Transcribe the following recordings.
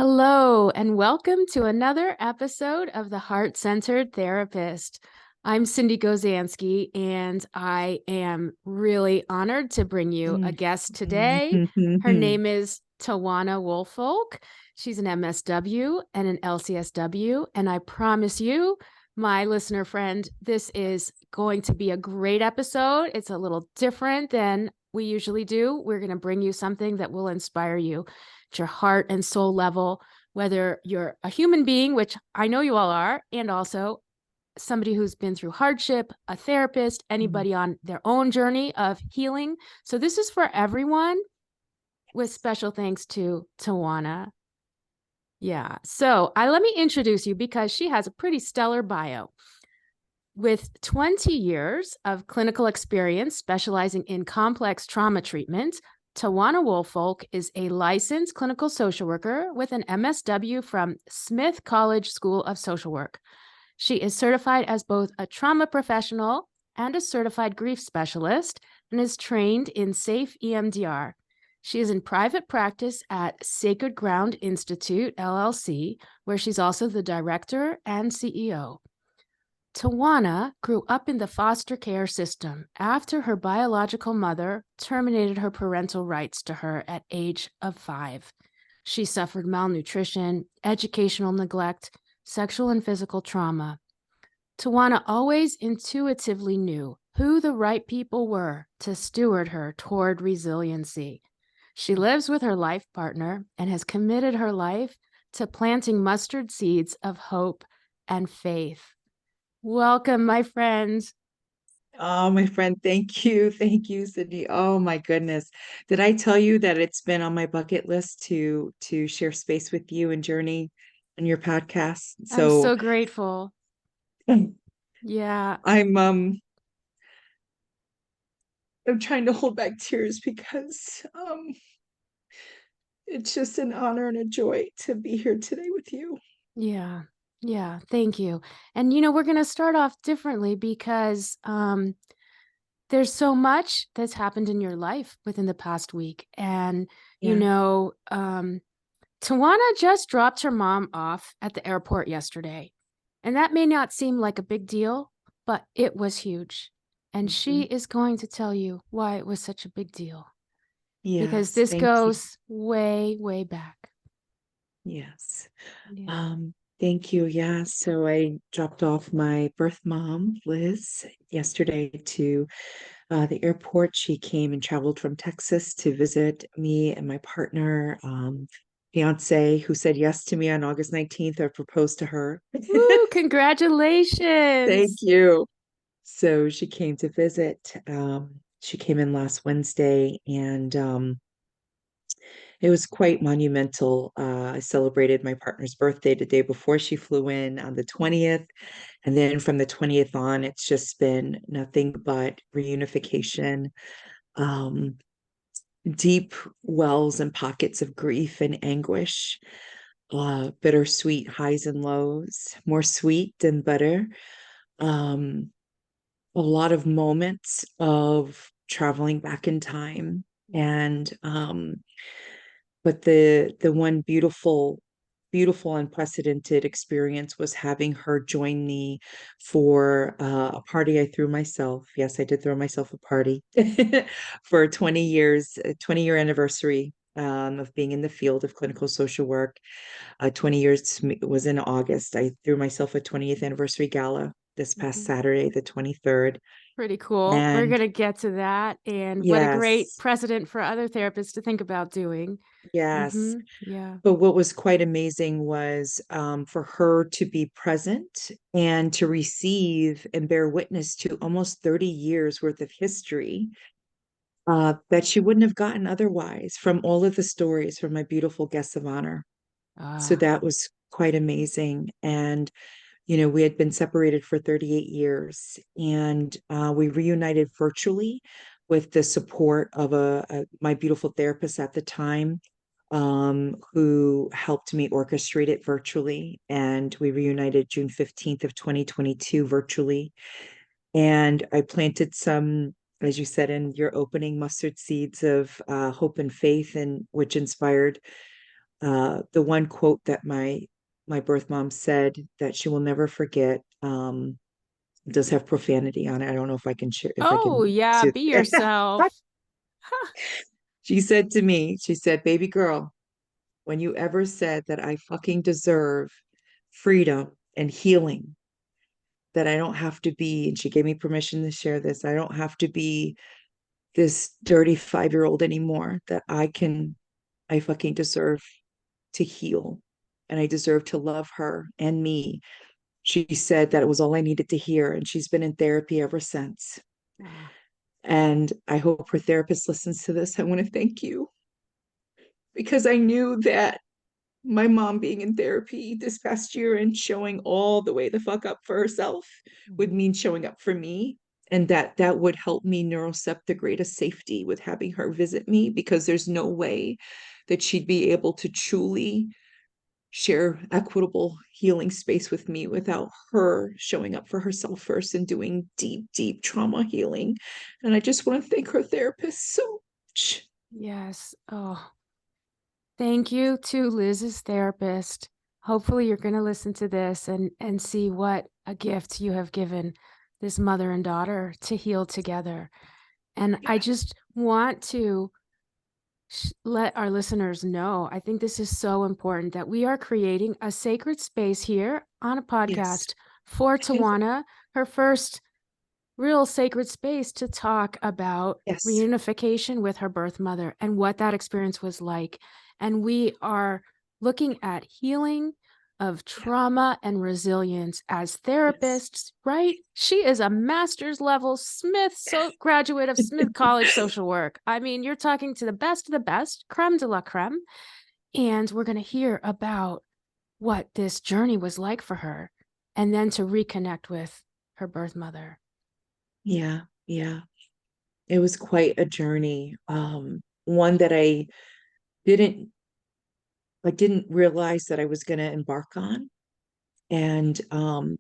Hello, and welcome to another episode of The Heart-Centered Therapist. I'm Sindee Gozansky, and I am really honored to bring you a guest today. Her name is Tawanna Woolfolk. She's an MSW and an LCSW, and I promise you, my listener friend, this is going to be a great episode. It's a little different than we usually do. We're going to bring you something that will inspire you at your heart and soul level, whether you're a human being, which I know you all are, and also somebody who's been through hardship, a therapist, anybody on their own journey of healing. So this is for everyone, with special thanks to Tawanna. Yeah. So let me introduce you because she has a pretty stellar bio. With 20 years of clinical experience specializing in complex trauma treatment, Tawanna Woolfolk is a licensed clinical social worker with an MSW from Smith College School of Social Work. She is certified as both a trauma professional and a certified grief specialist and is trained in safe EMDR. She is in private practice at Sacred Ground Institute, LLC, where she's also the director and CEO. Tawanna grew up in the foster care system after her biological mother terminated her parental rights to her at age of 5. She suffered malnutrition, educational neglect, sexual and physical trauma. Tawanna always intuitively knew who the right people were to steward her toward resiliency. She lives with her life partner and has committed her life to planting mustard seeds of hope and faith. Welcome, my friends. Oh, my friend, thank you. Thank you, Sydney. Oh my goodness. Did I tell you that it's been on my bucket list to share space with you and journey on your podcast? I'm So so grateful. Yeah. I'm trying to hold back tears because it's just an honor and a joy to be here today with you. Yeah. Yeah. Thank you. And we're going to start off differently because there's so much that's happened in your life within the past week. And Yeah. Tawanna just dropped her mom off at the airport yesterday. And that may not seem like a big deal, but it was huge. And she Mhm. is going to tell you why it was such a big deal, because Yes, this thank you. goes way, way back. Yes. Yeah. Um, Thank you. Yeah. So I dropped off my birth mom, Liz, yesterday to the airport. She came and traveled from Texas to visit me and my partner, fiance, who said yes to me on August 19th. I proposed to her. Woo, Thank congratulations. you. So she came to visit. She came in last Wednesday, and it was quite monumental. I celebrated my partner's birthday the day before she flew in on the 20th. And then from the 20th on, it's just been nothing but reunification, um, deep wells and pockets of grief and anguish, bittersweet highs and lows, more sweet than butter. Um, a lot of moments of traveling back in time. And but the one beautiful unprecedented experience was having her join me for a party I threw myself. Yes, I did throw myself a party for 20 years, a 20-year anniversary of being in the field of clinical social work. 20 years was in August. I threw myself a 20th anniversary gala this past Mhm. Saturday, the 23rd. Pretty cool. We're And going to get to that. And what a great yes, precedent for other therapists to think about doing. yes. Yeah. But what was quite amazing was for her to be present and to receive and bear witness to almost 30 years worth of history that she wouldn't have gotten otherwise from all of the stories from my beautiful guests of honor. So Ah. that was quite amazing. And, we had been separated for 38 years, and we reunited virtually with the support of my beautiful therapist at the time, who helped me orchestrate it virtually. And we reunited June 15th of 2022 virtually. And I planted some, as you said in your opening, mustard seeds of hope and faith, and which inspired the one quote that my birth mom said that she will never forget, does have profanity on it. I don't know if I can share, if I Oh, can yeah, say be yourself. she said to me, she said, baby girl, when you ever said that I fucking deserve freedom and healing, that I don't have to be, and she gave me permission to share this, I don't have to be this dirty 5-year old anymore, that I fucking deserve to heal and I deserve to love her and me. She said that it was all I needed to hear, and she's been in therapy ever since. Wow. And I hope her therapist listens to this. I want to thank you because I knew that my mom being in therapy this past year and showing all the way the fuck up for herself would Mhm. mean showing up for me, and that would help me neurocept the greatest safety with having her visit me, because there's no way that she'd be able to truly share equitable healing space with me without her showing up for herself first and doing deep trauma healing. And I just want to thank her therapist so much. Yes. Oh, thank you to Liz's therapist. Hopefully you're going to listen to this and see what a gift you have given this mother and daughter to heal together. And I just want to let our listeners know, I think this is so important that we are creating a sacred space here on a Yes. podcast for Tawanna, her first real sacred space to talk about Yes. reunification with her birth mother and what that experience was like. And we are looking at healing of trauma and resilience as Yes. therapists, right? She is a master's level graduate of Smith College social work. I mean, you're talking to the best of the best, creme de la creme. And we're going to hear about what this journey was like for her and then to reconnect with her birth mother. Yeah. Yeah. It was quite a journey. One that didn't didn't realize that I was going to embark on, and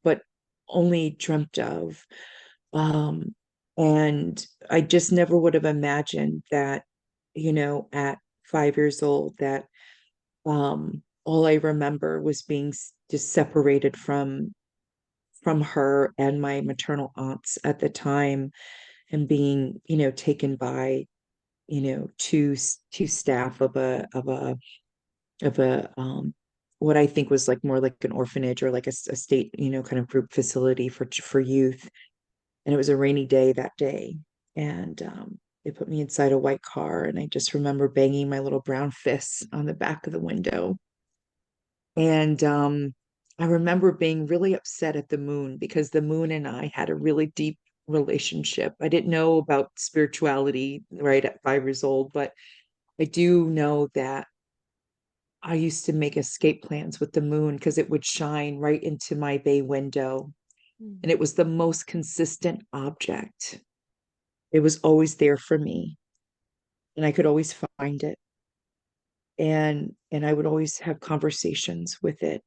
but only dreamt of. Um, and I just never would have imagined that, at 5 years old, that all I remember was being just separated from her and my maternal aunts at the time, and being, taken by, two staff of a what I think was like more like an orphanage, or like a state, kind of group facility for youth. And it was a rainy day that day, and they put me inside a white car, and I just remember banging my little brown fists on the back of the window. And I remember being really upset at the moon, because the moon and I had a really deep relationship. I didn't know about spirituality right at 5 years old, but I do know that I used to make escape plans with the moon, because it would shine right into my bay window. And it was the most consistent object. It was always there for me, and I could always find it. And I would always have conversations with it.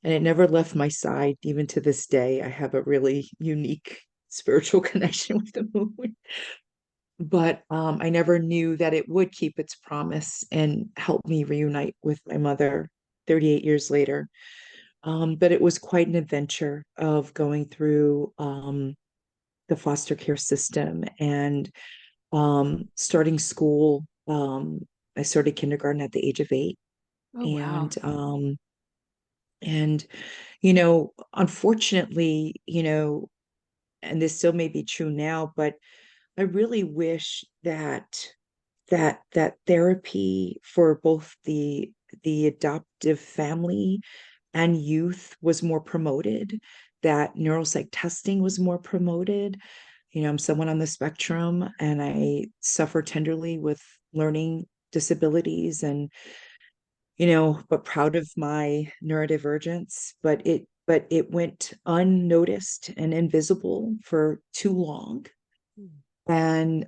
And it never left my side. Even to this day, I have a really unique spiritual connection with the moon. But I never knew that it would keep its promise and help me reunite with my mother 38 years later. But it was quite an adventure of going through the foster care system, and starting school. I started kindergarten at the age of 8. Oh, wow. And unfortunately, and this still may be true now, but I really wish that therapy for both the adoptive family and youth was more promoted, that neuropsych testing was more promoted. I'm someone on the spectrum, and I suffer tenderly with learning disabilities, and but proud of my neurodivergence. But it went unnoticed and invisible for too long. And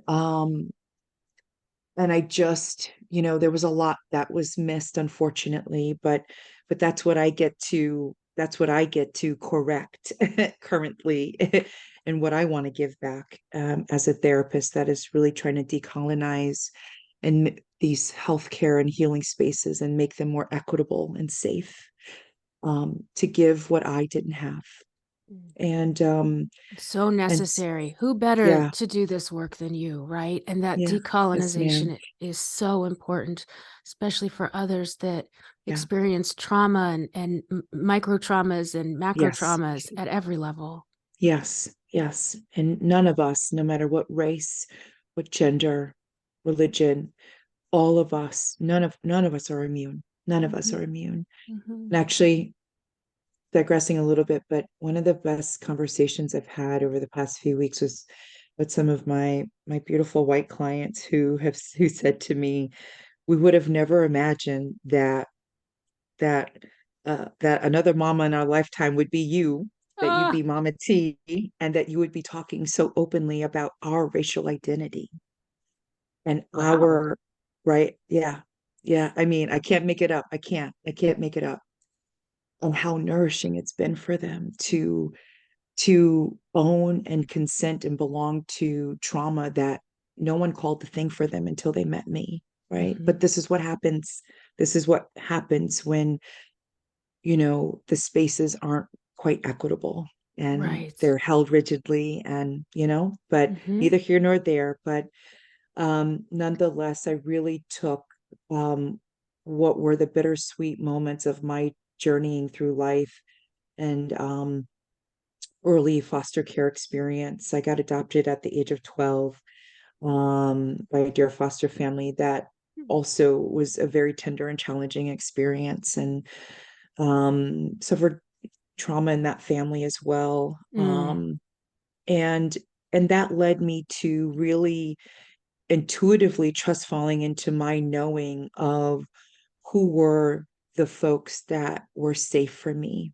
I just, there was a lot that was missed, unfortunately, but that's what I get to correct currently, and what I want to give back, as a therapist that is really trying to decolonize these healthcare and healing spaces and make them more equitable and safe, to give what I didn't have. Mm. And So and necessary. Who better yeah, to do this work than you, right? And that yeah, yes, ma'am. decolonization is so important, especially for others that Yeah, experience trauma and micro traumas and macro yes, traumas at every level. yes, yes. And none of us, no matter what race, what gender, religion, all of us, none of us are immune. None of us Mm-hmm. are immune. Mm-hmm. And actually, digressing a little bit, but one of the best conversations I've had over the past few weeks was with some of my beautiful white clients who said to me, we would have never imagined that that another mama in our lifetime would be you, that you'd Ah, be Mama T, and that you would be talking so openly about our racial identity and wow. our right. Yeah. Yeah. I mean, I can't make it up. I can't make it up. And how nourishing it's been for them to own and consent and belong to trauma that no one called the thing for them until they met me. Right. Mm-hmm. But this is what happens. This is what happens when, the spaces aren't quite equitable and Right. they're held rigidly and, but Mm-hmm. neither here nor there. But nonetheless, I really took what were the bittersweet moments of my journeying through life and early foster care experience. I got adopted at the age of 12 by a dear foster family that also was a very tender and challenging experience, and suffered trauma in that family as well. Mm. And that led me to really intuitively trust falling into my knowing of who were the folks that were safe for me.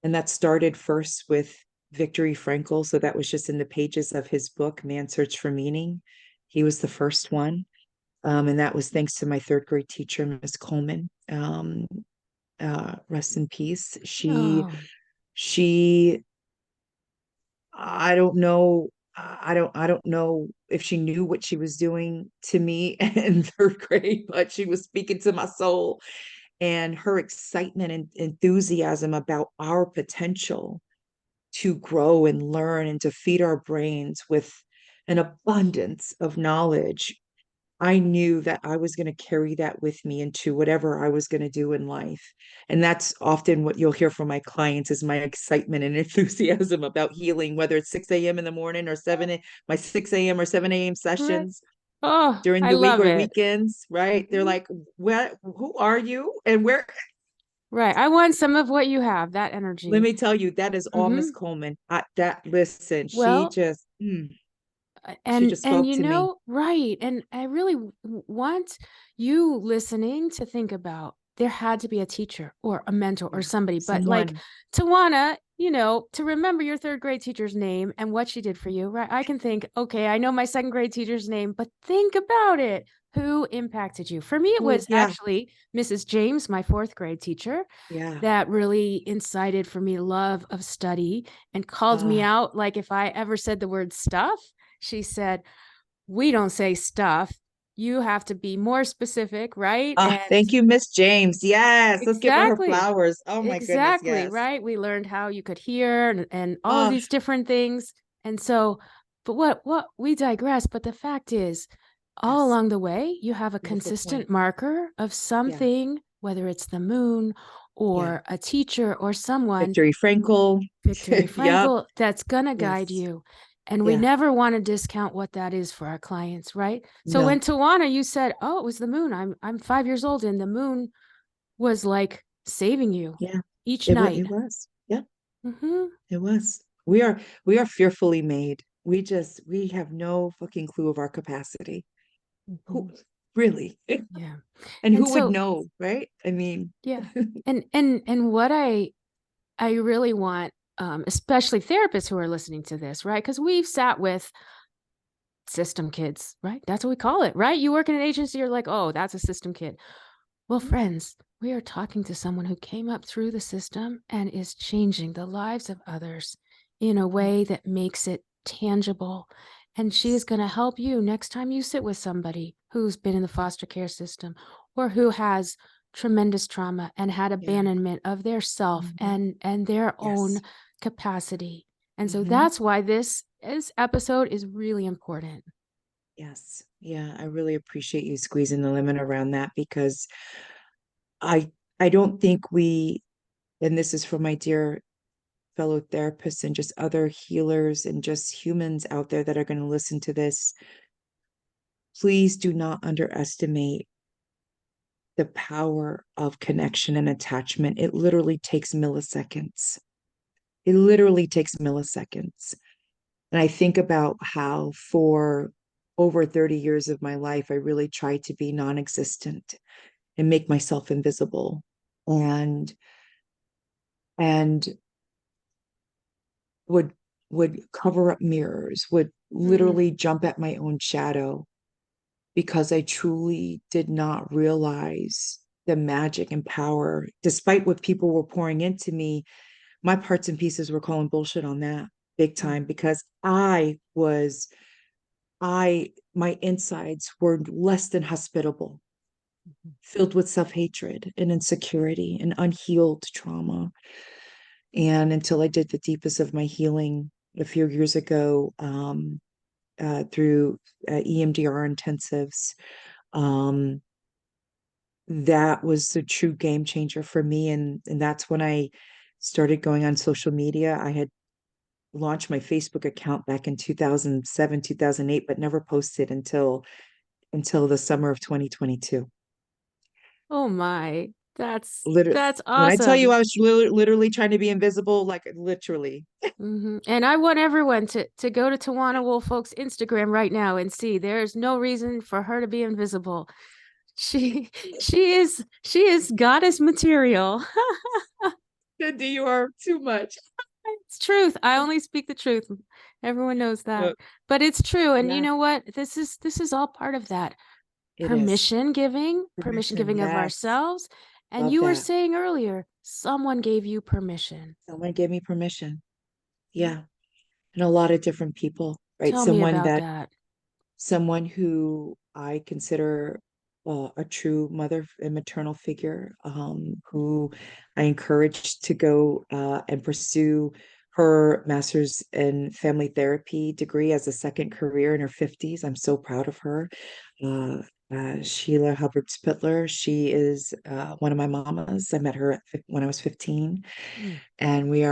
And that started first with Viktor Frankl. So that was just in the pages of his book, Man's Search for Meaning. He was the first one. And that was thanks to my third grade teacher, Miss Coleman. Rest in peace. Oh. She, I don't know. I don't know if she knew what she was doing to me in third grade, but she was speaking to my soul, and her excitement and enthusiasm about our potential to grow and learn and to feed our brains with an abundance of knowledge. I knew that I was going to carry that with me into whatever I was going to do in life. And that's often what you'll hear from my clients is my excitement and enthusiasm about healing, whether it's 6 a.m. in the morning or my 6 a.m. or 7 a.m. Right. sessions Oh, during I the week love or it. weekends, right? They're Mhm. like, what, who are you? And where? Right. I want some of what you have, that Let energy. me tell you, that is all Hmm. Miss Coleman. Listen, Well, she and just spoke to me. right. And I really want you listening to think about there had to be a teacher or a mentor or Yeah. somebody, but like Someone, Tawanna, to remember your third grade teacher's name and what she did for you, right? I can think, okay, I know my second grade teacher's name, but think about it. Who impacted you? For me, it oh, was yeah, actually Mrs. James, my fourth grade teacher, yeah. that really incited for me love of study and called me Ah, out. Like if I ever said the word stuff, she said, we don't say stuff. You have to be more specific, right? And thank you, Miss James. Yes, let's give her her exactly, flowers. Oh my goodness, exactly, yes. right? We learned how you could hear and all of Ah, these different things. And so, but what we digress, but the fact is, all yes, along the way, you have a beautiful point. consistent marker of Yeah, something, whether it's the moon yeah. or a teacher or someone, Victory Frankl. Viktor Yep, Frankl, that's going to guide yes, you. And we yeah. never want to discount what that is for our clients, right? So when No, Tawanna, you said, "Oh, it was the moon. I'm 5 years old, and the moon was like saving you yeah. each night." It was. Yeah, Mm-hmm. it was. We are fearfully made. We have no fucking clue of our capacity. Mm-hmm. Who really? Yeah. And And who would so, know, right? I mean, yeah. And what I really want, especially therapists who are listening to this, right? Because we've sat with system kids, right? That's what we call it, right? You work in an agency, you're like, oh, that's a system kid. Well, friends, we are talking to someone who came up through the system and is changing the lives of others in a way that makes it tangible And she is going to help you next time you sit with somebody who's been in the foster care system or who has tremendous trauma and had Yeah. abandonment of their self and their own Yes. capacity. And so hmm that's why this episode is really important. Yes. Yeah. I really appreciate you squeezing the lemon around that because I I don't think we, and this is for my dear fellow therapists and just other healers and just humans out there that are going to listen to this, please do not underestimate the power of connection and attachment. It literally takes milliseconds. It literally takes milliseconds. And I think about how for over 30 years of my life, I really tried to be non existent and make myself invisible. And and would cover up mirrors, would Mm, literally jump at my own shadow because I truly did not realize the magic and power. Despite what people were pouring into me, my parts and pieces were calling bullshit on that big mm, time because my insides were less than hospitable, filled with self-hatred and insecurity and unhealed trauma. And until I did the deepest of my healing a few years ago, through EMDR intensives, um, that was the true game changer for me. And that's when I started going on social media. I had launched my Facebook account back in 2007, 2008, but never posted until the summer of 2022. oh my, that's Literally, that's when I tell you awesome. I was literally trying to be invisible, like literally. And I want everyone to go to Tawanna Woolfolk's Instagram right now and see there's no reason for her to be invisible. She she is goddess material. Cindy, you are too much. It's truth. I only speak the truth. Everyone knows that. Uh, But it's true. And you yeah, know what? This is all part of that. it is. Permission Permission, giving of yes. ourselves. And Love you were that. saying earlier, someone gave you permission. Someone gave me permission. Yeah. And a lot of different people, right? Tell me about that. Someone who I consider a true mother and maternal figure, who I encouraged to go and pursue her master's in family therapy degree as a second career in her 50s. I'm so proud of her. Uh, Sheila Hubbard Spittler. She is one of my mamas. I met her when I was 15. Mm, And we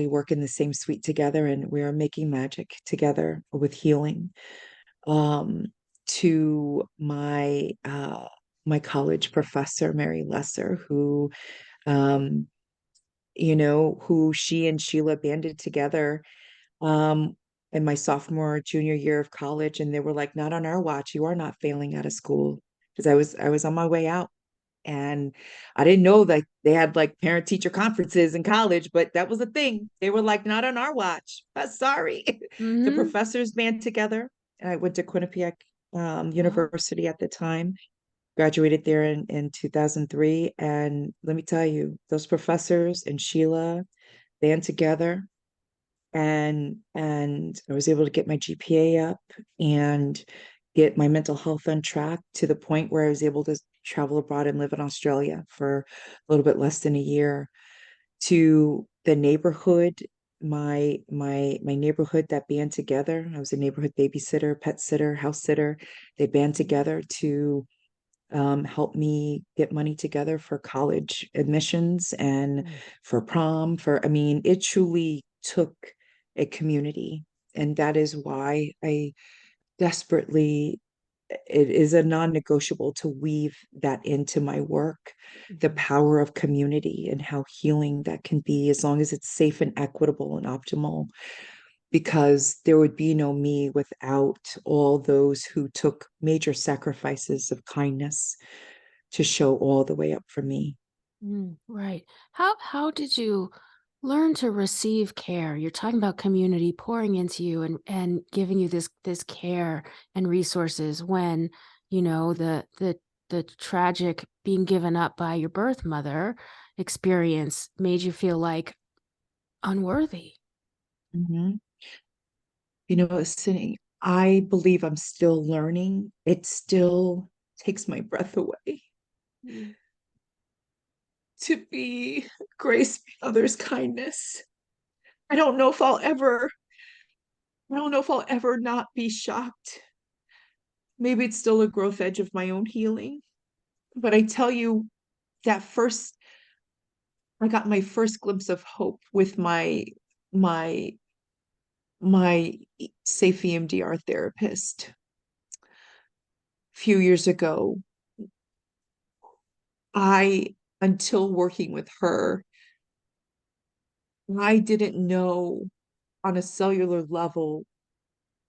work in the same suite together and we are making magic together with healing. um, to my college professor, Mary Lesser, who um, who she and Sheila banded together um, in my sophomore, junior year of college, and they were like, "Not on our watch. You are not failing out of school." Because I was on my way out, and I didn't know that they had like parent teacher conferences in college, but that was a thing. They were like, "Not on our watch." Sorry. The mm-hmm. professors band together, and I went to Quinnipiac Oh. University at the time. Graduated there in 2003, and let me tell you, those professors and Sheila band together and I was able to get my GPA up and get my mental health on track to the point where I was able to travel abroad and live in Australia for a little bit less than a year. To the neighborhood, my neighborhood that band together. I was a neighborhood babysitter, pet sitter, house sitter. They band together to help me get money together for college admissions and Mm, for prom. I mean, it truly took a community. And that is why I desperately, it is a non-negotiable to weave that into my work, the mhm, power of community and how healing that can be as long as it's safe and equitable and optimal, because there would be no me without all those who took major sacrifices of kindness to show all the way up for me. right. How did you learn to receive care? You're talking about community pouring into you and giving you this care and resources when, the tragic being given up by your birth mother experience made you feel like unworthy. Mhm. You know, Sydney, I believe I'm still learning. It still takes my breath away Mm. to be graced by others' kindness. I don't know if I'll ever, I don't know if I'll ever not be shocked. Maybe it's still a growth edge of my own healing. But I tell you, that first, I got my first glimpse of hope with my my safe EMDR therapist a few years ago. I, until working with her, I didn't know on a cellular level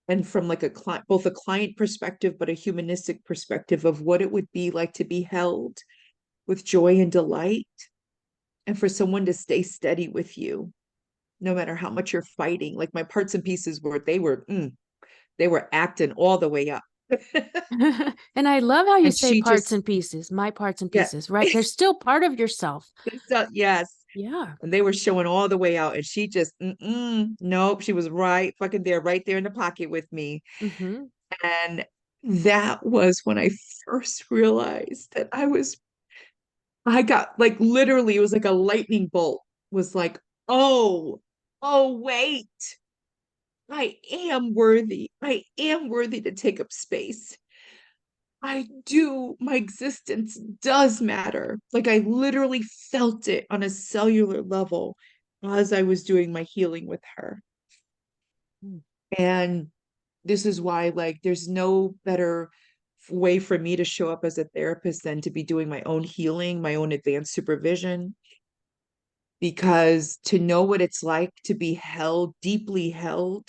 and from like a client, both a client perspective, but a humanistic perspective of what it would be like to be held with joy and delight and for someone to stay steady with you, no matter how much you're fighting. Like my parts and pieces they were acting all the way up. And I love how you And say she parts just, and pieces, my parts and yeah, pieces, right? They're still part of yourself. yes. Yeah. And they were showing all the way out. And she just, nope, she was right fucking there, right there in the pocket with me. Mm-hmm. And that was when I first realized that I got like literally, it was like a lightning bolt, was like, oh, oh, wait, I am worthy. I am worthy to take up space. My existence does matter. Like I literally felt it on a cellular level as I was doing my healing with her. And this is why, like, there's no better way for me to show up as a therapist than to be doing my own healing, my own advanced supervision, because to know what it's like to be held, deeply held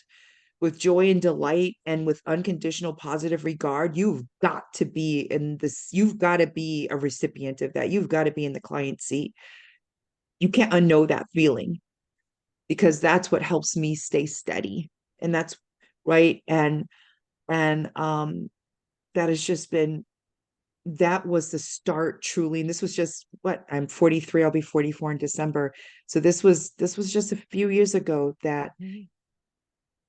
with joy and delight and with unconditional positive regard, you've got to be a recipient of that. You've got to be in the client seat. You can't unknow that feeling because that's what helps me stay steady. And that's right. And that has just been that was the start truly. And this was just what I'm 43, I'll be 44 in December. So this was just a few years ago that Mm-hmm.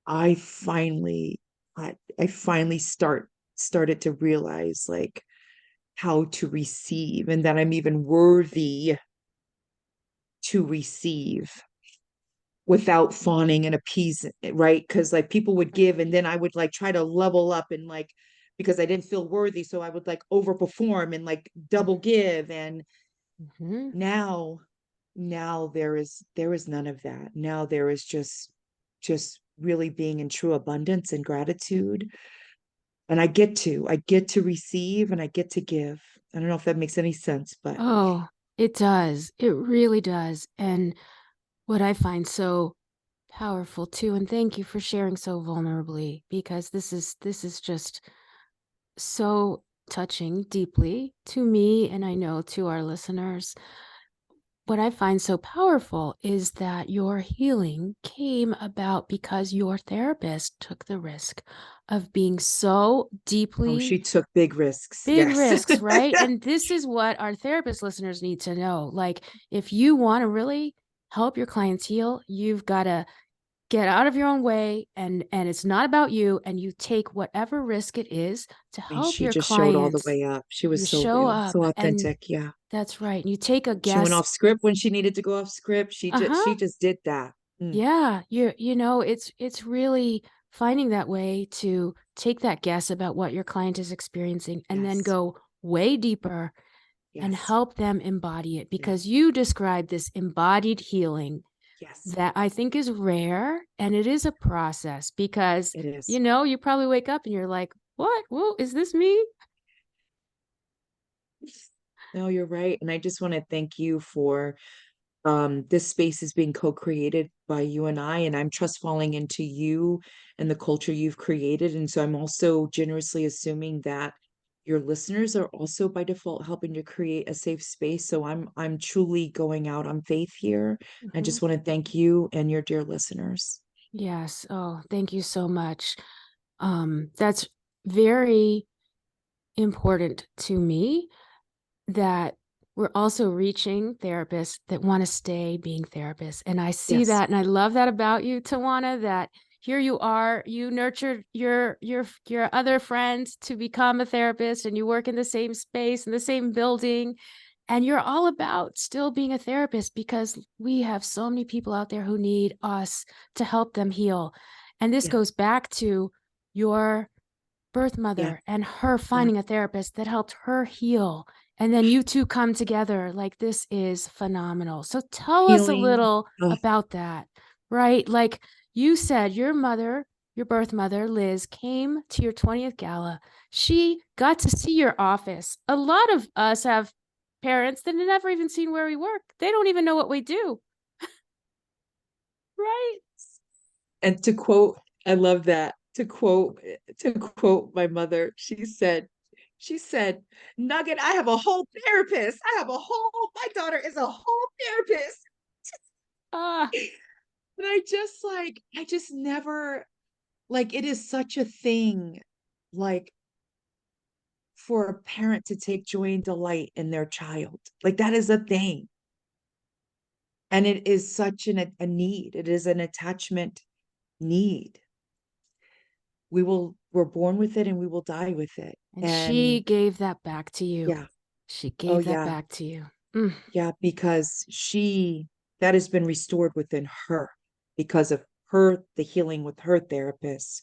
I finally I finally started to realize like how to receive and that I'm even worthy to receive without fawning and appeasing, right? Because like people would give and then I would like try to level up and like because I didn't feel worthy, so I would like overperform and like double give. And Mm-hmm. now there is none of that. Now there is just really being in true abundance and gratitude. And I get to receive and I get to give. I don't know if that makes any sense, but Oh, it does. It really does. And what I find so powerful too, and thank you for sharing so vulnerably, because this is just so touching deeply to me, and I know to our listeners. What I find so powerful is that your healing came about because your therapist took the risk of being so oh, deeply she took big risks. big Yes. risks, right? And this is what our therapist listeners need to know. Like, if you want to really help your clients heal, you've got to get out of your own way, and it's not about you, and you take whatever risk it is to I mean, help she your just showed all the clients. way up. She was You so show real, up, so and authentic. Yeah. that's right. You take a She went guess. off script when she needed to go off script. She Uh-huh. just did that. Mm, Yeah, it's really finding that way to take that guess about what your client is experiencing and then yes. go way deeper and Yes. help them embody it, Yeah. because you described this embodied healing Yes. that I think is rare, and it is a process because It is. you probably wake up and you're like, "What? Whoa, is this me?" No, you're right. And I just want to thank you for this space is being co-created by you and I'm trust falling into you and the culture you've created. And so I'm also generously assuming that your listeners are also by default helping to create a safe space. So I'm truly going out on faith here. I Mhm. just want to thank you and your dear listeners. Yes. Oh, thank you so much. That's very important to me, that we're also reaching therapists that want to stay being therapists. And I see Yes. that, and I love that about you, Tawanna, that here you are, you nurtured your other friends to become a therapist, and you work in the same space, in the same building, and you're all about still being a therapist because we have so many people out there who need us to help them heal. And this Yeah. goes back to your birth Yeah. mother and her Yeah. finding a therapist that helped her heal. And then you two come together. Like, this is phenomenal. So tell us a Healing. little Oh, about that, right? Like you said, your mother, your birth mother, Liz, came to your 20th gala. She got to see your office. A lot of us have parents that have never even seen where we work. They don't even know what we do, right? and to quote, I love that. To quote my mother, she said, Nugget, I have a whole therapist. My daughter is a whole therapist. Ah, And I just never, like, it is such a thing, like, for a parent to take joy and delight in their child. Like, that is a thing. And it is such a need. It is an attachment need. We're born with it and we will die with it. and she And gave that back to you. yeah, She oh gave that yeah, back to you. Mm. yeah, because that has been restored within her because of her, the healing with her therapist,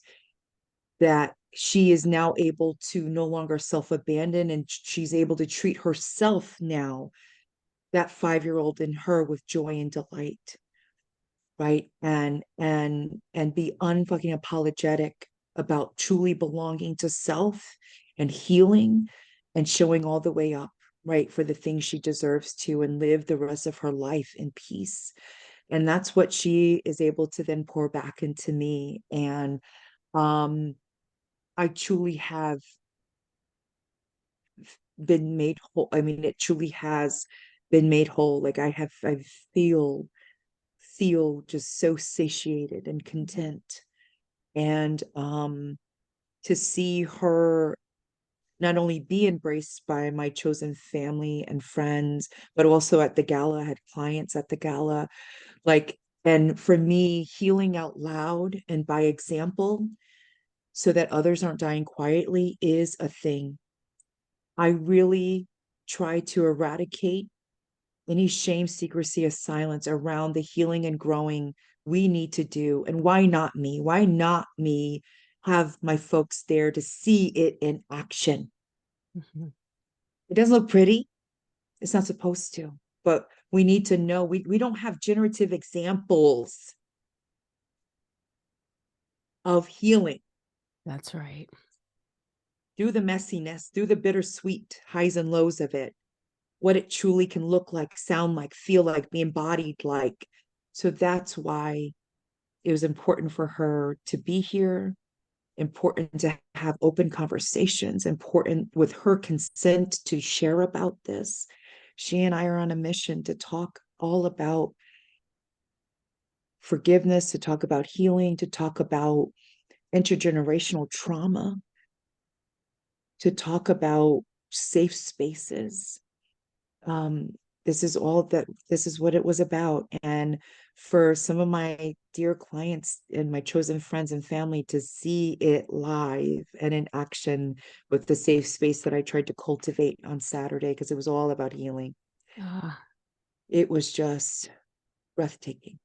that she is now able to no longer self-abandon, and she's able to treat herself now, that 5-year-old in her, with joy and delight, right? And be unfucking apologetic about truly belonging to self and healing and showing all the way up, right, for the things she deserves to, and live the rest of her life in peace. And that's what she is able to then pour back into me. And I truly have been made whole. I mean, it truly has been made whole. Like, I feel just so satiated and content. And to see her not only be embraced by my chosen family and friends, but also at the gala, I had clients at the gala, like, and for me, healing out loud and by example, so that others aren't dying quietly, is a thing. I really try to eradicate any shame, secrecy, or silence around the healing and growing we need to do. And why not me? Why not me have my folks there to see it in action? Mm-hmm. It doesn't look pretty. It's not supposed to, but we need to know we don't have generative examples of healing That's right. through the messiness, through the bittersweet highs and lows of it, what it truly can look like, sound like, feel like, be embodied like. So that's why it was important for her to be here, important to have open conversations, important with her consent to share about this. She and I are on a mission to talk all about forgiveness, to talk about healing, to talk about intergenerational trauma, to talk about safe spaces. Um, this is what it was about. And for some of my dear clients and my chosen friends and family to see it live and in action with the safe space that I tried to cultivate on Saturday, because it was all about healing. Ah, It was just breathtaking,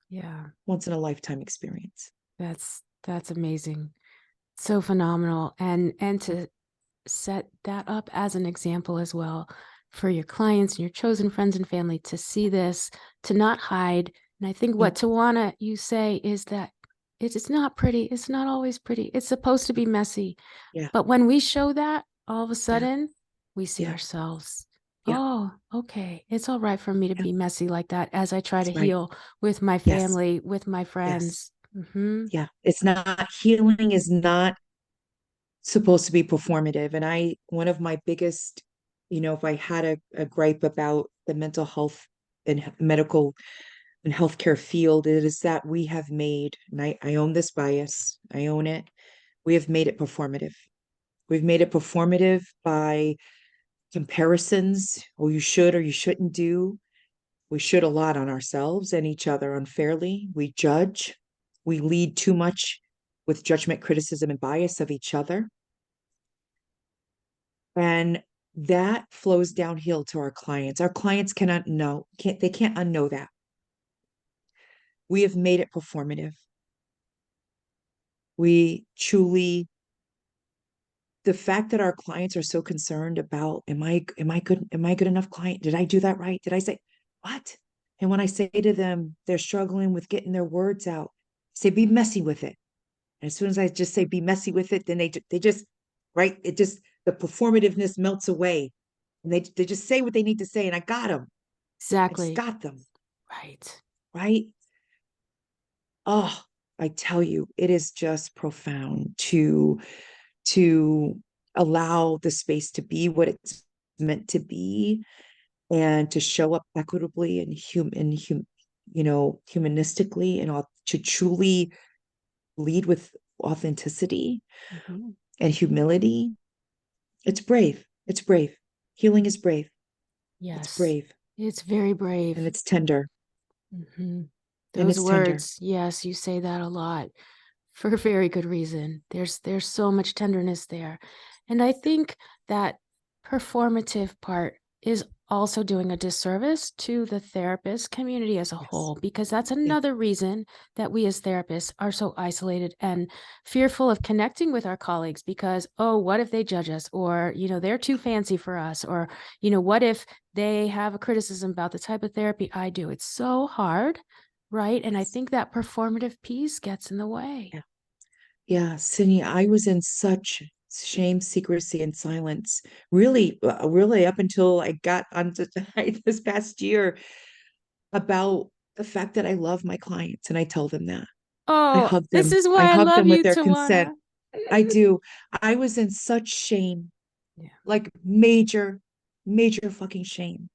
yeah, once in a lifetime experience. that's amazing. So phenomenal. And to set that up as an example as well for your clients and your chosen friends and family to see this, to not hide. And I think Yeah, what Tawanna you say is that it's not pretty. It's not always pretty. It's supposed to be messy. yeah, But when we show that, all of a yeah, sudden, we see yeah, ourselves. yeah, Oh, okay. It's all right for me to yeah. be messy like that as I try to That's right. heal with my Yes, family, with my yes. friends. Mm-hmm. Yeah. It's not, healing is not supposed to be performative. And one of my biggest, if I had a gripe about the mental health and medical and healthcare field, it is that we have made, and I own this bias, I own it, we have made it performative. We've made it performative by comparisons, or you should or you shouldn't do. We should a lot on ourselves and each other unfairly. We judge. We lead too much with judgment, criticism, and bias of each other. And that flows downhill to our clients. Our clients cannot know, they can't unknow that. We have made it performative. We truly, the fact that our clients are so concerned about, am I good enough client? Did I do that right? Did I say what? And when I say to them, they're struggling with getting their words out, say, be messy with it. And as soon as I just say, be messy with it, then they just, right? It just, the performativeness melts away and they just say what they need to say. And I got them. I just Exactly. got them. Right. Right. Oh, I tell you, it is just profound to allow the space to be what it's meant to be and to show up equitably and humanistically and to truly lead with authenticity Mm-hmm. and humility. It's brave. It's brave. Healing is brave. It's Yes. brave It's very brave. and it's tender Mm-hmm. and Those it's tender. words, yes, you say that a lot for very good reason. There's so much tenderness there. And I think that performative part is also doing a disservice to the therapist community as a Yes. whole, because that's Yeah. another reason that we as therapists are so isolated and fearful of connecting with our colleagues because, oh, what if they judge us? Or, they're too fancy for us. Or, what if they have a criticism about the type of therapy I do? It's so hard, right? And I Yes. think that performative piece gets in the way. Yeah. Yeah, Sydney, I was in such shame, secrecy, and silence, really up until I got onto this past year about the fact that I love my clients and I tell them that. I Oh, hug this them. is I why I hug love them with you, their consent. Tawanna. I do. I was in such shame, Yeah. like major, major fucking shame.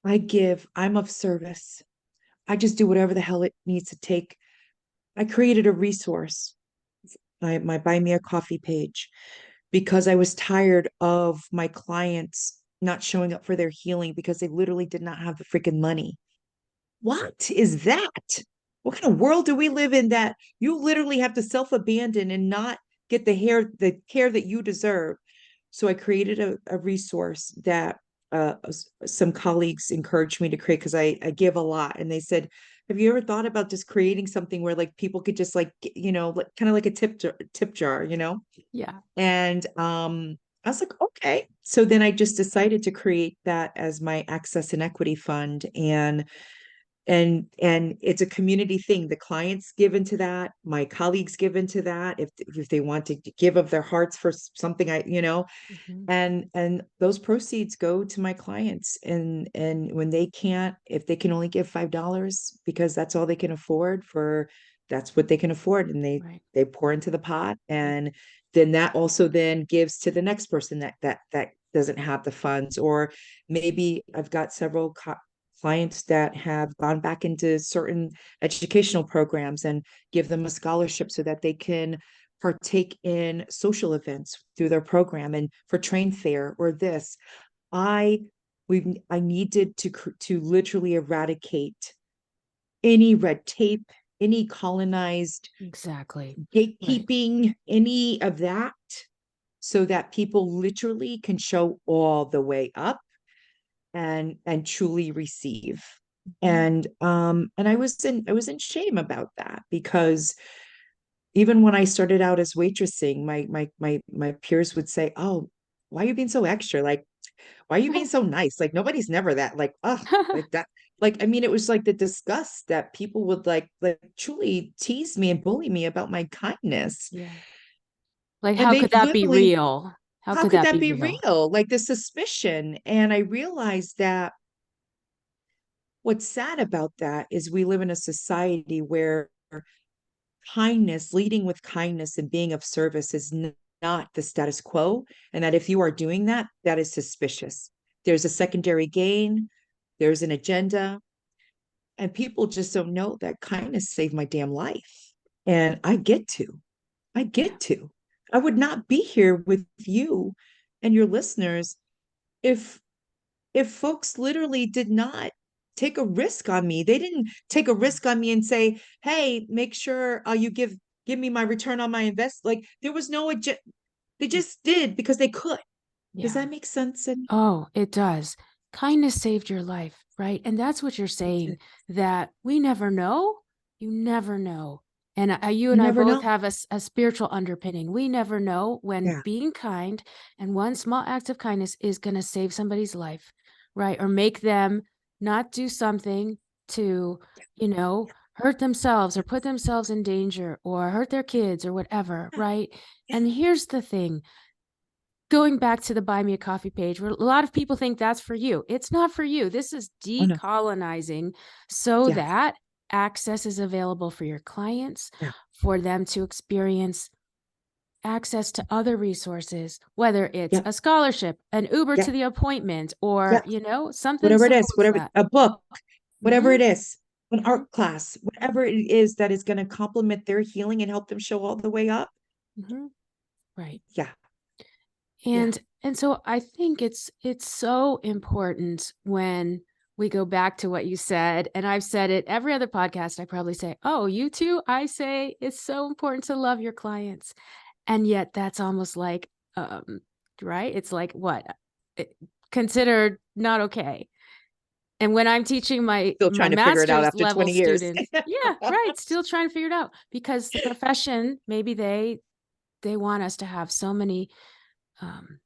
I'm of service. I just do whatever the hell it needs to take. I created a resource, my Buy Me a Coffee page, because I was tired of my clients not showing up for their healing because they literally did not have the freaking money. What is that? What kind of world do we live in that you literally have to self-abandon and not get the care that you deserve? So I created a resource that some colleagues encouraged me to create because I give a lot. And they said, have you ever thought about just creating something where like people could just like, like, kind of like a tip jar, Yeah. And I was like, okay. So then I just decided to create that as my access and equity fund. And it's a community thing. The clients give into that, my colleagues give into that if they want to give of their hearts for something, Mhm. and those proceeds go to my clients. And when they can't, if they can only give $5 because that's all they can afford, for that's what they can afford, and Right. they pour into the pot. And then that also then gives to the next person that doesn't have the funds. Or maybe I've got several clients that have gone back into certain educational programs and give them a scholarship so that they can partake in social events through their program. And for train fair or this, I I needed to literally eradicate any red tape, any colonized Exactly. Right. gatekeeping, any of that, so that people literally can show all the way up and truly receive. Mhm. And I was in shame about that, because even when I started out as waitressing, my peers would say, "Oh, why are you being so extra? Like, why are you being so nice? Like, nobody's never that. Like, oh, like that." Like, I mean, it was like the disgust that people would like truly tease me and bully me about my kindness. Yeah. Like, And how they could that be literally, real? How how could could that that be be real? real? Like the suspicion. And I realized that what's sad about that is we live in a society where kindness, leading with kindness and being of service is not the status quo. And that if you are doing that, that is suspicious. There's a secondary gain, there's an agenda, and people just don't know that kindness saved my damn life. And I Yeah. get to. I would not be here with you and your listeners if folks literally did not take a risk on me. They didn't take a risk on me and say, "Hey, make sure you give me my return on my invest." Like there was no they just did because they could. Does Yeah. that make sense? And Oh, it does. Kindness saved your life, right? And that's what you're saying, that we never know. You never know. And you you and I never both know. have a spiritual underpinning. We never know when Yeah, being kind and one small act of kindness is going to save somebody's life, right? Or make them not do something to, hurt themselves or yeah, put themselves in danger or hurt their kids or whatever, yeah, right? yeah. And here's the thing, going back to the buy me a coffee page, where a lot of people think that's for you. It's not for you. This is Oh no. decolonizing so Yeah, that access is available for your clients, yeah, for them to experience access to other resources, whether it's yeah, a scholarship, an Uber yeah, to the appointment, yeah. or, something Whatever it simple is, as whatever that. a book, whatever Mm-hmm. it is, an Mm-hmm. art class, whatever it is that is going to complement their healing and help them show all the way up. Mm-hmm. Right. Yeah, yeah. And so I think it's so important when we go back to what you said, and I've said it every other podcast. I probably say, "Oh, you too." I say it's so important to love your clients, and yet that's almost like, right? It's like what, It- considered not okay. And when I'm teaching my Still trying to figure it out master's after level 20 years. students, yeah, right, still trying to figure it out, because the profession, maybe they want us to have um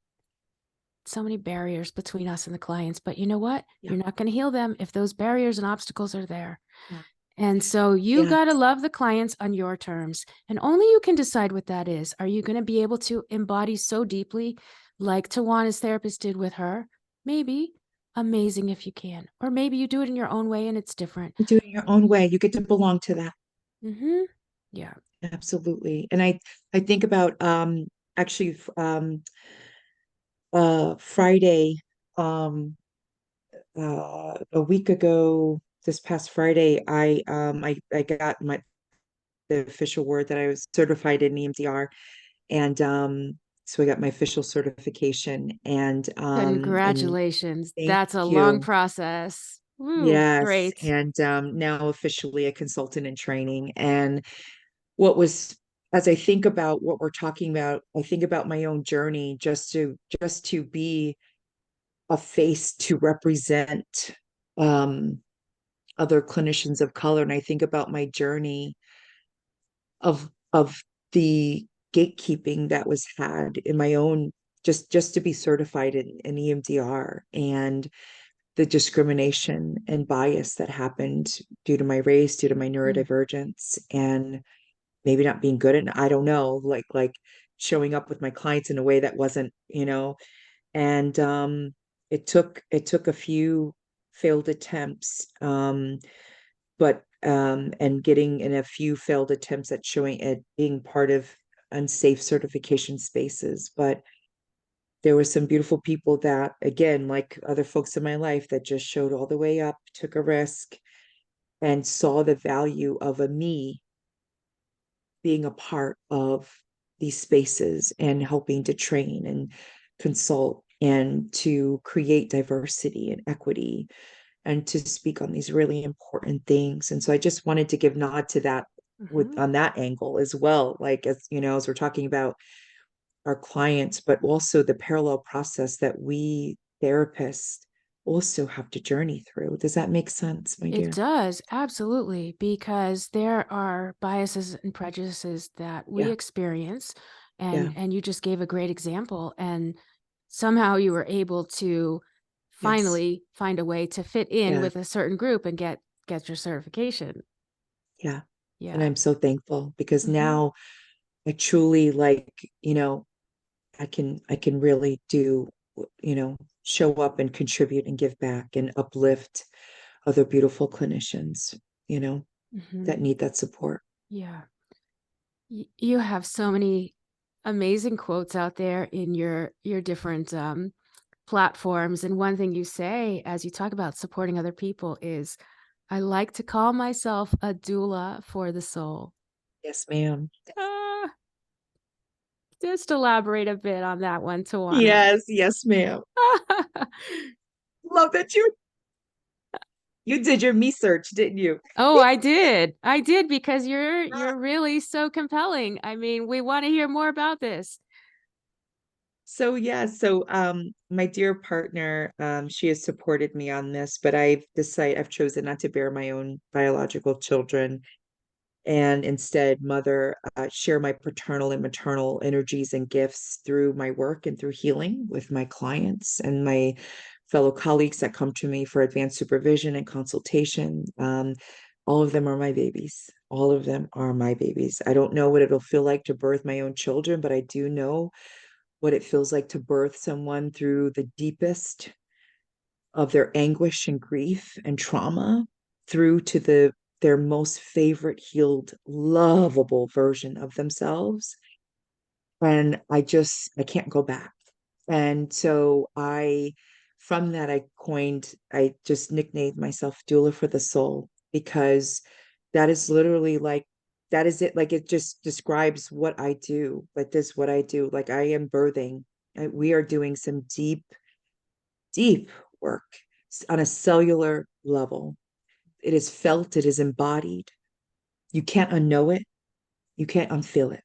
so many barriers between us and the clients, but you know what? Yeah, You're not going to heal them if those barriers and obstacles are there. yeah, And so you yeah. got to love the clients on your terms. And only you can decide what that is. Are you going to be able to embody so deeply, like Tawanna's therapist did with her? Maybe. Amazing if you can. Or maybe you do it in your own way and it's different. You do it your own way. You get to belong to that. Mm-hmm. Yeah. Absolutely. And I think about actually Friday, um a week ago, this past Friday, I got my the official word that I was certified in EMDR, and so I got my official certification, and Congratulations. thank That's a long you. process. Woo, Yes, great. and now officially a consultant in training. And what was as I think about what we're talking about, I think about my own journey just to be a face to represent um other clinicians of color. And I think about my journey of the gatekeeping that was had in my own, just to be certified in EMDR, and the discrimination and bias that happened due to my race, due to my Mm. neurodivergence, and maybe not being good at, I don't know, like showing up with my clients in a way that wasn't, and it took a few failed attempts, but and getting in a few failed attempts at showing at being part of unsafe certification spaces. But there were some beautiful people that, again, like other folks in my life, that just showed all the way up, took a risk, and saw the value of a me being a part of these spaces and helping to train and consult and to create diversity and equity and to speak on these really important things. And so I just wanted to give nod to that with Mm-hmm. on that angle as well. Like, as we're talking about our clients, but also the parallel process that we therapists also have to journey through. Does that make sense, my It dear? does, absolutely, because there are biases and prejudices that we Yeah, experience, yeah, and you just gave a great example, and somehow you were able to yes, finally find a way to fit in yeah, with a certain group and get your certification. yeah. And Yeah. I'm so thankful because Hmm. now I truly, like, I can really do, show up and contribute and give back and uplift other beautiful clinicians, you know, Hmm. that need that support. Yeah. You have so many amazing quotes out there in your different platforms, and one thing you say as you talk about supporting other people is, I like to call myself a doula for the soul. Yes, ma'am. Ah, just elaborate a bit on that one, Tawana. Yes, yes, ma'am. Love that you You did your me search, didn't you? Oh, I did. I did because you're really so compelling. I mean, we want to hear more about this. So yeah, so my dear partner, she has supported me on this, but I've chosen not to bear my own biological children and instead share my paternal and maternal energies and gifts through my work and through healing with my clients and my fellow colleagues that come to me for advanced supervision and consultation. All of them are my babies. All of them are my babies. I don't know what it'll feel like to birth my own children, but I do know what it feels like to birth someone through the deepest of their anguish and grief and trauma through to their most favorite healed lovable version of themselves. And I can't go back. And so from that I just nicknamed myself doula for the soul, because that is literally like that is it. Like it just describes what I do. Like this what I do. Like I am birthing. We are doing some deep work on a cellular level. It is felt, it is embodied. You can't unknow it, you can't unfeel it.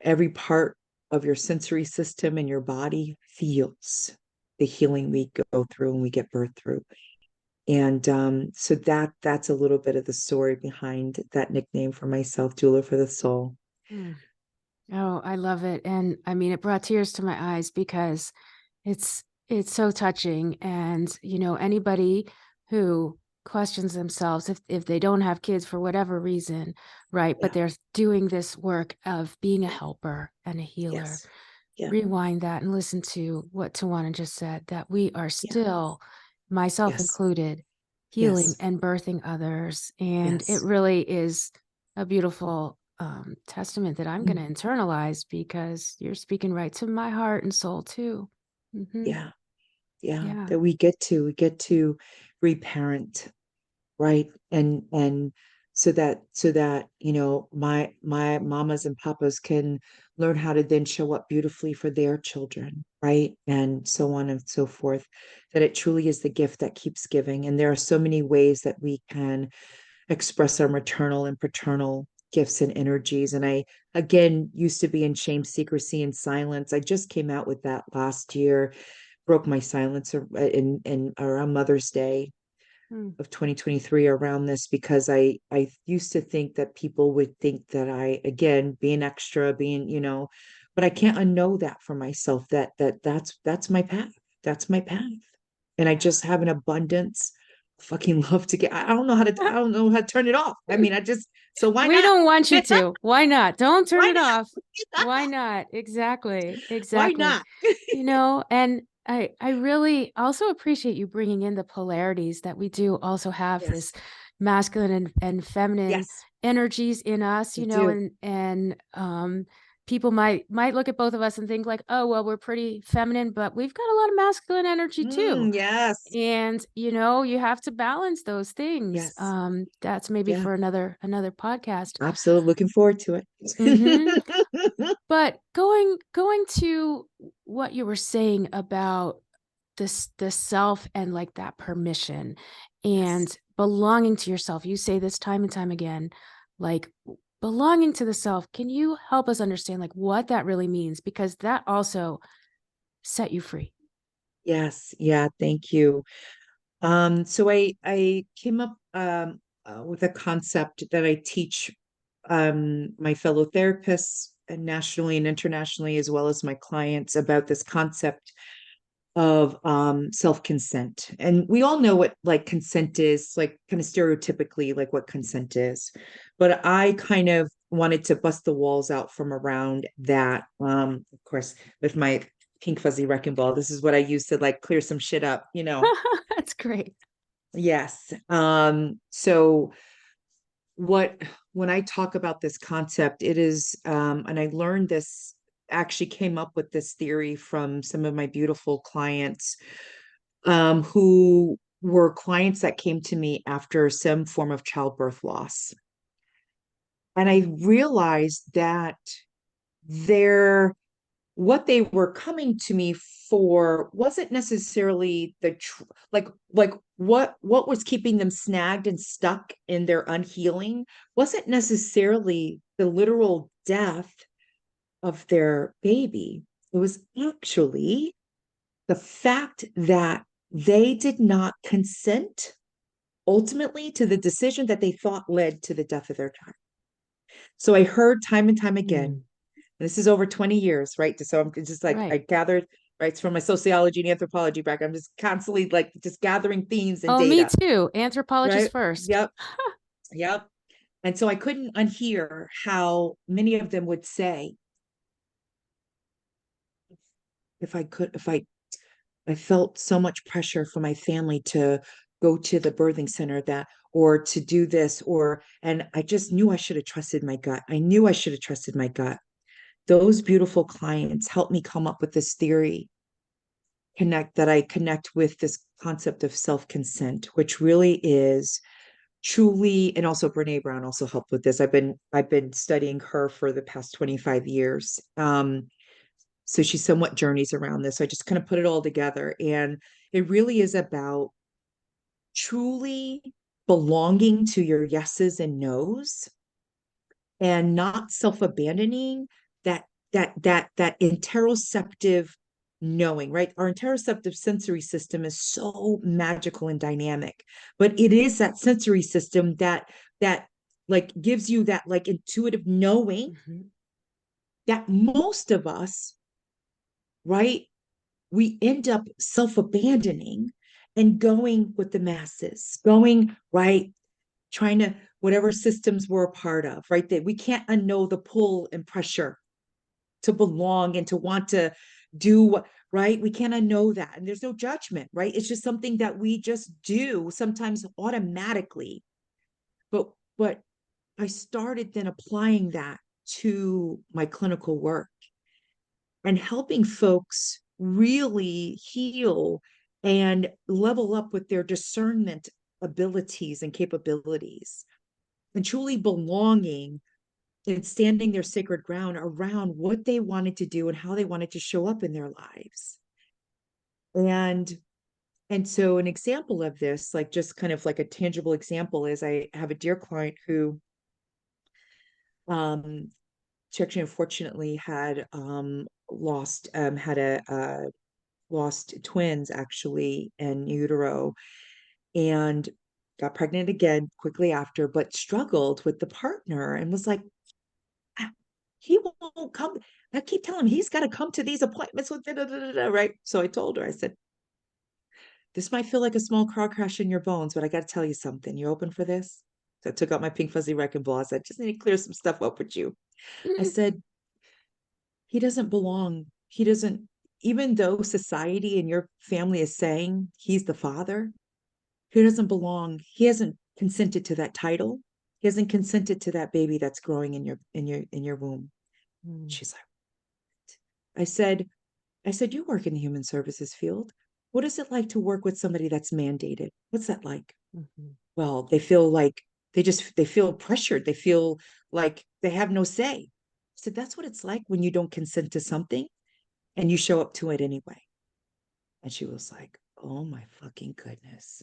Every part of your sensory system and your body feels the healing we go through and we get birth through. And so that's a little bit of the story behind that nickname for myself, doula for the soul. Mm. Oh, I love it. And I mean, it brought tears to my eyes because it's so touching. And, anybody who questions themselves if they don't have kids for whatever reason, right? But Yeah. they're doing this work of being a helper and a healer. Yes. Yeah. Rewind that and listen to what Tawanna just said, that we are Yeah. still, myself Yes. included, healing Yes. and birthing others. And it Yes. really is a beautiful testament that I'm going Mm. to internalize because you're speaking right to my heart and soul too. Yeah. Yeah. Yeah. That we get to reparent, right? And so that my mamas and papas can learn how to then show up beautifully for their children, right? And so on and so forth. That it truly is the gift that keeps giving. And there are so many ways that we can express our maternal and paternal gifts and energies. And I again used to be in shame, secrecy, and silence. I just came out with that last year, broke my silence in around Mother's Day Mm. of 2023 around this, because I used to think that people would think that I, again, being extra, but I can't unknow that for myself, that's my path. That's my path. And I just have an abundance of fucking love to get. I don't know how to turn it off. I mean, so why We not? don't want you to. Why not? Don't turn Why it off. not? Why not? Exactly. Why Exactly. not? And I really also appreciate you bringing in the polarities that we do also have Yes. this masculine and feminine Yes, energies in us, we do. and people might look at both of us and think like, oh, well, we're pretty feminine, but we've got a lot of masculine energy too. Yes. And you have to balance those things. Yes. That's maybe Yeah. for another podcast. Absolutely looking forward to Hmm. it. But going to what you were saying about the self and like that permission and Yes. belonging to yourself. You say this time and time again, like belonging to the self. Can you help us understand like what that really means? Because that also set you free. Yes. Yeah. Thank you. So I came up with a concept that I teach my fellow therapists and nationally and internationally, as well as my clients, about this concept of self-consent. And we all know what like consent is, like kind of stereotypically like what consent is. But I kind of wanted to bust the walls out from around that. Of course, with my pink fuzzy wrecking ball, this is what I use to like clear some shit up. That's great. Yes. So what when I talk about this concept, it is and I learned this, actually came up with this theory from some of my beautiful clients, who were clients that came to me after some form of childbirth loss. And I realized that there what they were coming to me for wasn't necessarily like what was keeping them snagged and stuck in their unhealing wasn't necessarily the literal death of their baby. It was actually the fact that they did not consent ultimately to the decision that they thought led to the death of their child. So I heard time and time again, Mm. and this is over 20 years, right? So I'm just like, I Right. gathered, right, from my sociology and anthropology background. I'm just constantly like just gathering themes and Oh, me data, too. Anthropologist right? first. Yep, yep. And so I couldn't unhear how many of them would say, if I could, if I felt so much pressure from my family to go to the birthing center that, or to do this, and I just knew I should have trusted my gut. I knew I should have trusted my gut. Those beautiful clients helped me come up with this theory that I connect with this concept of self-consent, which really is truly, and also Brene Brown also helped with this. I've been studying her for the past 25 years. So she somewhat journeys around this. So I just kind of put it all together. And it really is about truly belonging to your yeses and nos and not self-abandoning that interoceptive knowing, right? Our interoceptive sensory system is so magical and dynamic, but it is that sensory system that like gives you that like intuitive knowing Mm-hmm. that most of us, right? We end up self-abandoning and going with the masses, going, right, trying to whatever systems we're a part of, right? That we can't unknow the pull and pressure to belong and to want to do, right? We can't unknow that. And there's no judgment, right? It's just something that we just do sometimes automatically. But I started then applying that to my clinical work and helping folks really heal and level up with their discernment abilities and capabilities and truly belonging and standing their sacred ground around what they wanted to do and how they wanted to show up in their lives. And so an example of this, like just kind of like a tangible example, is I have a dear client who she actually unfortunately had lost twins actually in utero and got pregnant again quickly after, but struggled with the partner and was like, he won't come. I keep telling him he's got to come to these appointments with right. So I told her, I said, this might feel like a small car crash in your bones, but I got to tell you something. You open for this? So I took out my pink fuzzy wrecking ball. I said, just need to clear some stuff up with you. I said, he doesn't belong. He doesn't, even though society and your family is saying he's the father, he doesn't belong. He hasn't consented to that title. He hasn't consented to that baby that's growing in your womb. Mm-hmm. She's like, I said, you work in the human services field. What is it like to work with somebody that's mandated? What's that like? Mm-hmm. Well, they feel like they feel pressured. They feel like they have no say. I said, that's what it's like when you don't consent to something and you show up to it anyway. And she was like, oh my fucking goodness.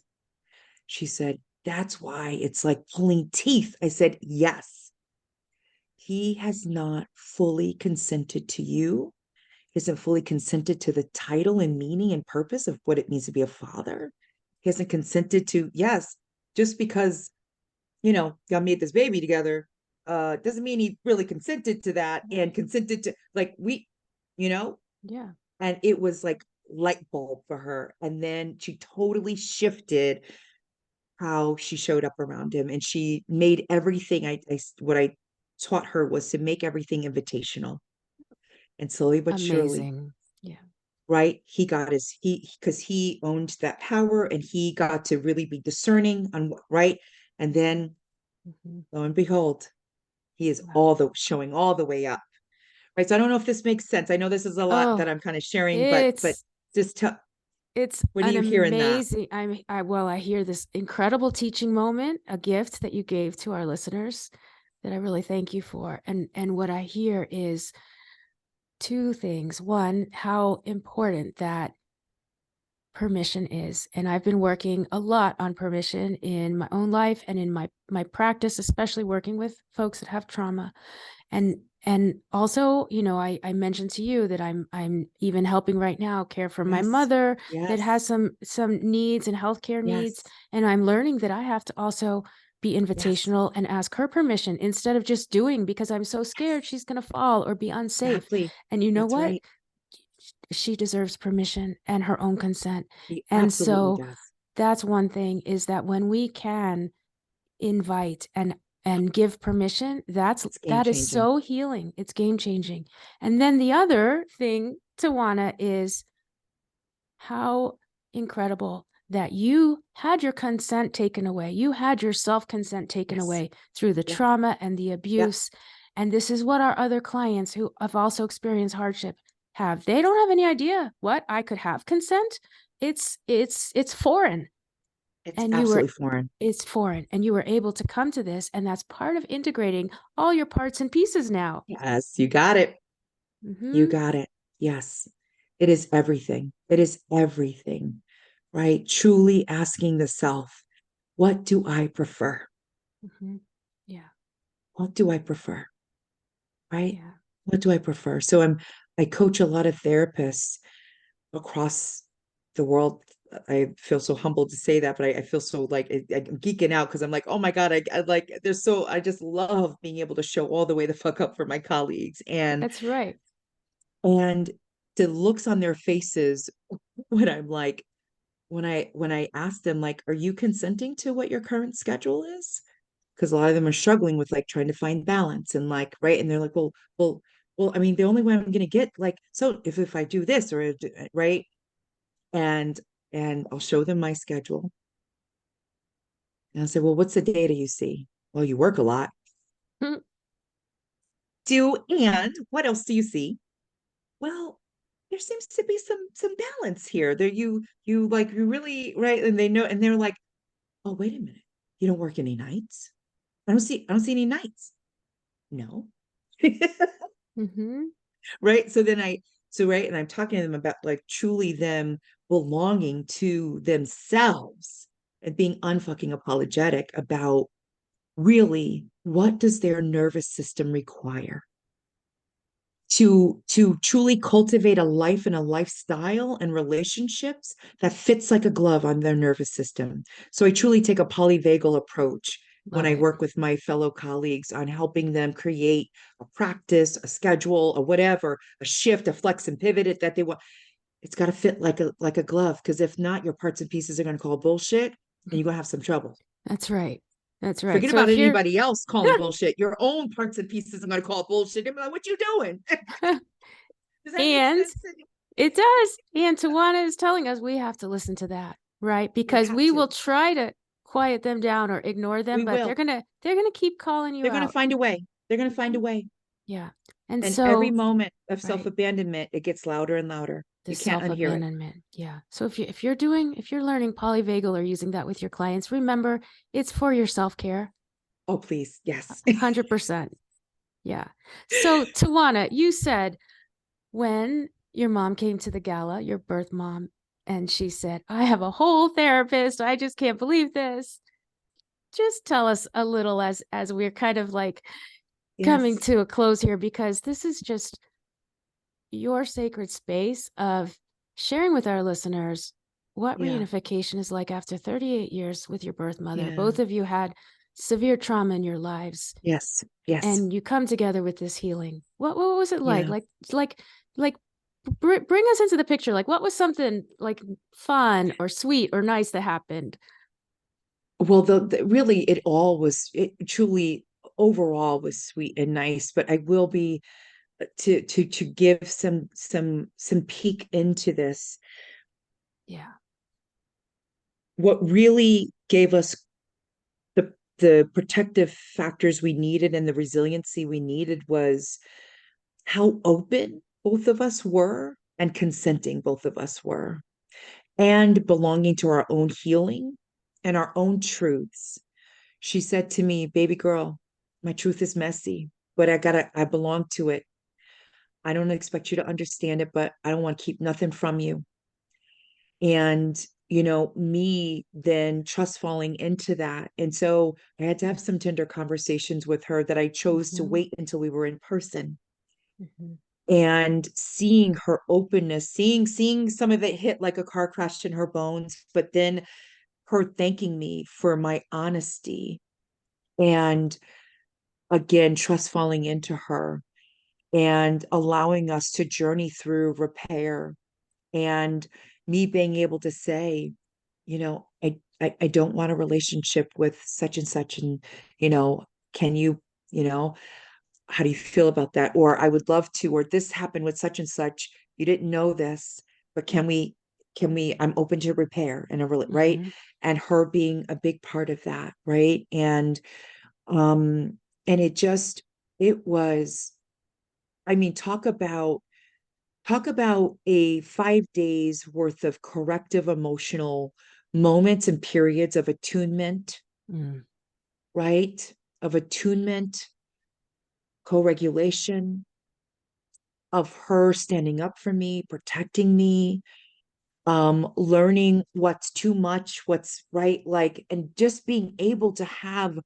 She said, that's why it's like pulling teeth. I said, yes. He has not fully consented to you. He hasn't fully consented to the title and meaning and purpose of what it means to be a father. He hasn't consented to, yes, just because, y'all made this baby together, doesn't mean he really consented to that and consented to like you know, Yeah. and it was like light bulb for her. And then she totally shifted how she showed up around him. And she made everything what I taught her was to make everything invitational. And slowly but surely, Amazing. Yeah. right? Because he owned that power and he got to really be discerning on what, right? And then Mm-hmm. lo and behold, he is Wow. showing all the way up. Right. So I don't know if this makes sense. I know this is a lot that Oh, I'm kind of sharing, but it's just tell, it's what do an you hear in that? amazing. I hear this incredible teaching moment, a gift that you gave to our listeners that I really thank you for. And what I hear is two things. One, how important that permission is. And I've been working a lot on permission in my own life and in my practice, especially working with folks that have trauma. And also, I mentioned to you that I'm even helping right now care for my Yes. mother that Yes. has some needs and healthcare needs. Yes. And I'm learning that I have to also be Yes. invitational and ask her permission instead of just doing because I'm so scared Yes. she's going to fall or be unsafe. Exactly. And you know That's what? right. She deserves permission and her own consent. He And absolutely so does. that's one thing, is that when we can invite and give permission, It's game that is changing. so healing. It's game changing. And then the other thing, Tawanna, is how incredible that you had your consent taken away. You had your self-consent taken Yes. away through the Yep. trauma and the Yep. abuse. And this is what our other clients who have also experienced hardship have. They don't have any idea what I could have consent. It's foreign. It's And absolutely foreign. it's foreign. And you were able to come to this. And that's part of integrating all your parts and pieces now. Yes, you got it. You Mm-hmm. got it. Yes. It is everything. It is everything, right? Truly asking the self, what do I prefer? Mm-hmm. Yeah. What do I prefer? Right? Yeah. What do I prefer? I coach a lot of therapists across the world. I feel so humbled to say that, but I feel so like I'm geeking out because I'm like, oh my God, I like I just love being able to show all the way the fuck up for my colleagues That's right. and the looks on their faces when I'm like, when I ask them like, are you consenting to what your current schedule is? Because a lot of them are struggling with like trying to find balance and like, right. And they're like, well, I mean, the only way I'm going to get like, so if I do this or right. And, and I'll show them my schedule. And I'll say, well, what's the data you see? Well, you work a lot. And what else do you see? Well, there seems to be some balance here. There you like you really right. And they know, and they're like, oh, wait a minute. You don't work any nights? I don't see any nights. No. Mm-hmm. Right. Right. And I'm talking to them about like truly them belonging to themselves and being unfucking apologetic about really what does their nervous system require to truly cultivate a life and a lifestyle and relationships that fits like a glove on their nervous system. So I truly take a polyvagal approach when Love I it. work with my fellow colleagues on helping them create a practice, a schedule, a whatever, a shift, a flex and pivot it that they want. It's got to fit like a glove, because if not, your parts and pieces are going to call bullshit and you're going to have some trouble. That's right. That's right. Forget So about if you're anybody else calling bullshit. Your own parts and pieces are going to call bullshit. They're like, what you doing? Does that make and sense? it does. And Tawanna is telling us we have to listen to that, right? We Because have we will to. try to quiet them down or ignore them, We but will. they're gonna keep calling you They're going to out. find a way. They're going to find Mhm. a way. Yeah. And And every so, moment of right, self-abandonment, it gets louder and louder. the You can't unhear it. self-abandonment. Yeah. So if you're learning polyvagal or using that with your clients, remember it's for your self-care. Oh, please. Yes. 100%. Yeah. So Tawanna, you said when your mom came to the gala, your birth mom, and she said, I have a whole therapist. I just can't believe this. Just tell us a little as we're kind of like coming Yes. to a close here, because this is just your sacred space of sharing with our listeners what Yeah. reunification is like after 38 years with your birth mother. Yeah. Both of you had severe trauma in your lives, Yes. Yes. and you come together with this healing. What was it like? Yeah. Like bring us into the picture. Like, what was something like fun or sweet or nice that happened? Well, really, it truly overall was sweet and nice, but I will be to give some peek into this. Yeah. What really gave us the protective factors we needed and the resiliency we needed was how open both of us were and consenting both of us were, and belonging to our own healing and our own truths. She said to me, baby girl, my truth is messy, but I belong to it. I don't expect you to understand it, but I don't want to keep nothing from you. And, me then trust falling into that. And so I had to have some tender conversations with her that I chose to wait until we were in person. And seeing her openness, seeing some of it hit like a car crash in her bones, but then her thanking me for my honesty, and again trust falling into her and allowing us to journey through repair, and me being able to say, I don't want a relationship with such and such, and can you, how do you feel about that? Or I would love to, or this happened with such and such. You didn't know this, but I'm open to repair and right. And her being a big part of that. Right. Um, and it was, I mean, talk about a 5 days worth of corrective emotional moments and periods of attunement, right? Of attunement, co-regulation, of her standing up for me, protecting me, learning what's too much, what's right, like, and just being able to have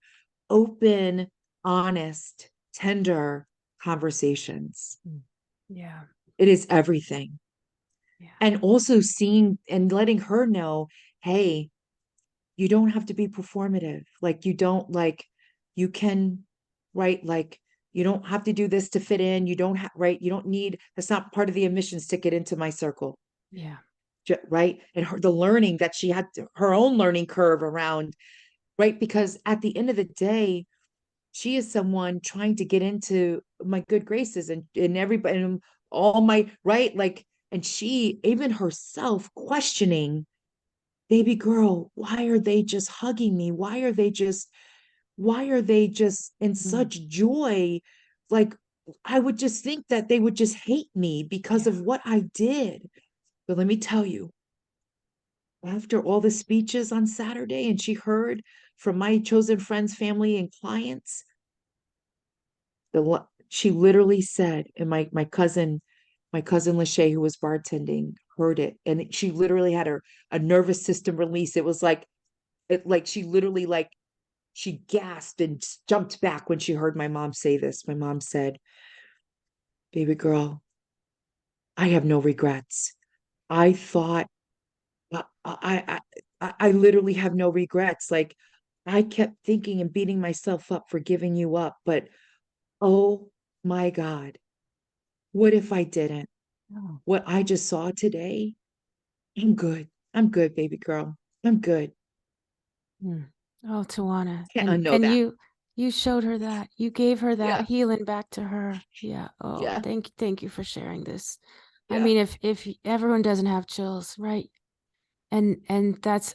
open, honest, tender conversations. Yeah. It is everything. Yeah. And also seeing and letting her know, hey, you don't have to be performative. Like, you can, right? Like, you don't have to do this to fit in. You don't have, right? You don't need, that's not part of the admissions ticket into my circle. Yeah. Right. And the learning that she had, her own learning curve around, right? Because at the end of the day, she is someone trying to get into my good graces, and everybody, and all my, right. Like, and she, even herself, questioning, baby girl, why are they just hugging me? Why are they just in such joy? Like, I would just think that they would just hate me because of what I did. But let me tell you, after all the speeches on Saturday, and she heard from my chosen friends, family, and clients, she literally said, and my cousin Lachey, who was bartending, heard it, and she literally had a nervous system release. It was like, she literally, like, she gasped and jumped back when she heard my mom say this. My mom said, baby girl, I have no regrets. I thought, I literally have no regrets. Like, I kept thinking and beating myself up for giving you up, but oh my God, what if I didn't? What I just saw today, I'm good. I'm good, baby girl. I'm good. Oh, Tawanna. Can't And unknow and that. you showed her that. You gave her that Yeah. healing back to her. Yeah. Oh, Yeah. thank you for sharing this. I Yeah. mean, if everyone doesn't have chills, right? And that's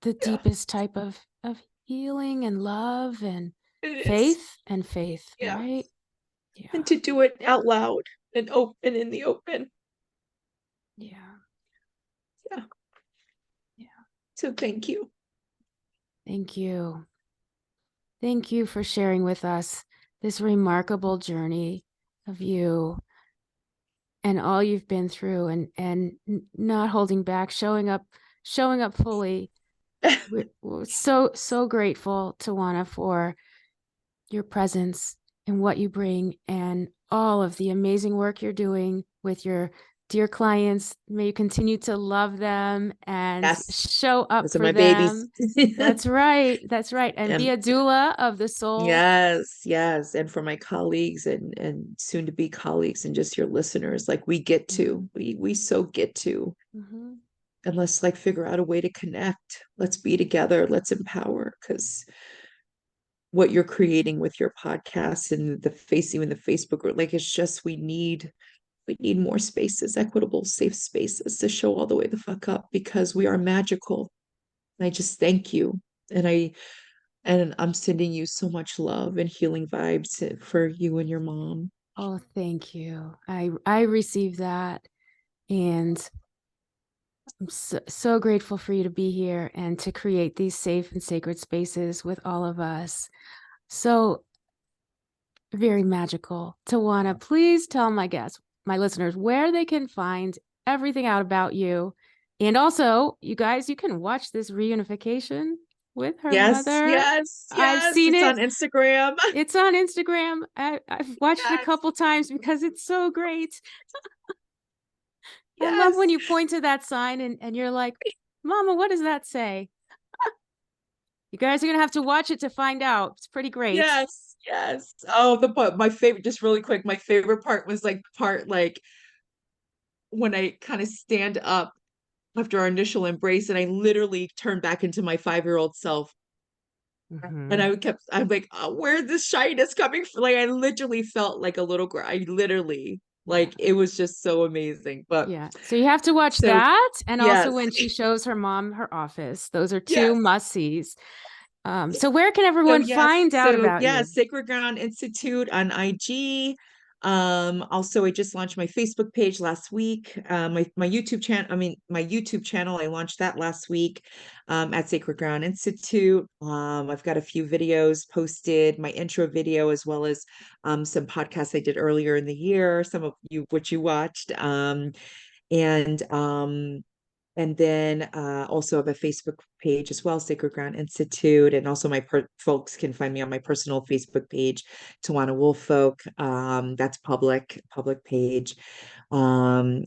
the Yeah. deepest type of healing and love and It is. faith, Yeah. right? Yeah. And to do it out loud and open in the open. Yeah. Yeah. Yeah. So thank you. Thank you. Thank you for sharing with us this remarkable journey of you and all you've been through, and not holding back, showing up fully. We're so grateful, Tawanna, for your presence and what you bring, and all of the amazing work you're doing with your dear clients. May you continue to love them and Yes. show up Those are for my babies. them. That's right. That's right. And be And a doula of the soul. yes, yes. And for my colleagues and soon to be colleagues and just your listeners, like, we so get to, Mm-hmm. and let's, like, figure out a way to connect. Let's be together. Let's empower, because what you're creating with your podcast and the facing in the Facebook group, like, it's just, we need more spaces, equitable, safe spaces to show all the way the fuck up, because we are magical. And I just thank you. And I'm sending you so much love and healing vibes for you and your mom. Oh, thank you. I received that, and I'm so grateful for you to be here and to create these safe and sacred spaces with all of us. So very magical. Tawanna, please tell my guests, my listeners, where they can find everything out about you. And also, you guys, you can watch this reunification with her Yes, mother. yes, I've yes. seen It's it. on Instagram. It's on Instagram. I've watched it a Yes, couple times because it's so great. I love when yes, you point to that sign and you're like, Mama, what does that say? You guys are going to have to watch it to find out. It's pretty great. yes, yes. Oh, the part, my favorite, just really quick, my favorite part was like part like when I kind of stand up after our initial embrace and I literally turn back into my 5-year-old self. And Mm-hmm. I kept, I'm like, oh, where's this shyness coming from? Like, I literally felt like a little girl. I literally, Yeah. like, it was just so amazing. But Yeah. So you have to watch so, that. And also yes, when she shows her mom her office. Those are two yes. must-sees. So where can So everyone yes, find out so about yeah, you? Sacred Ground Institute on IG. Also I just launched my Facebook page last week. My YouTube channel, I mean my YouTube channel, I launched that last week at Sacred Ground Institute. I've got a few videos posted, my intro video as well as some podcasts I did earlier in the year, some of you which you watched. And and then also have a Facebook page as well, Sacred Ground Institute. And also my folks can find me on my personal Facebook page, Tawanna Woolfolk. That's public page. And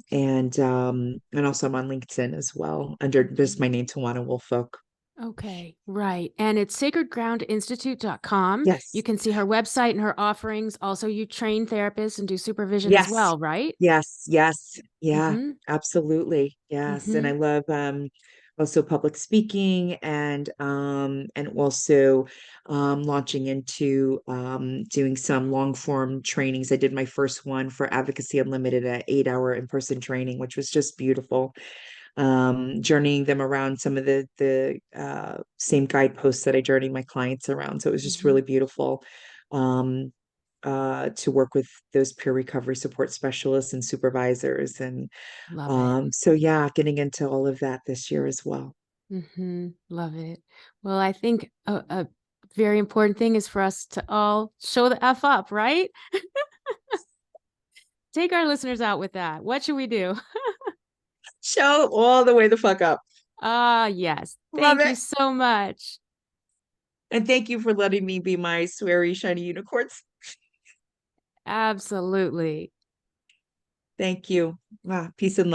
also I'm on LinkedIn as well under just my name, Tawanna Woolfolk. Okay, right. And it's sacredgroundinstitute.com. You Yes. can see her website and her offerings. Also, you train therapists and do supervision as Yes. well, right? Yes. Yes. Yeah, Mm-hmm. absolutely. Yes. And Mm-hmm. I love also public speaking and also launching into doing some long form trainings. I did my first one for Advocacy Unlimited, at 8-hour in-person training, which was just beautiful. Journeying them around some of the same guideposts that I journey my clients around. So it was just Mm-hmm. really beautiful. Um, to work with those peer recovery support specialists and supervisors. And Love it. so, yeah, getting into all of that this year as well. Mm-hmm. Love it. Well, I think a very important thing is for us to all show the F up, right? Take our listeners out with that. What should we do? Show all the way the fuck up. Ah, yes. Love Thank you it. so much. And thank you for letting me be my sweary, shiny unicorns. Absolutely. Thank you. Peace and love.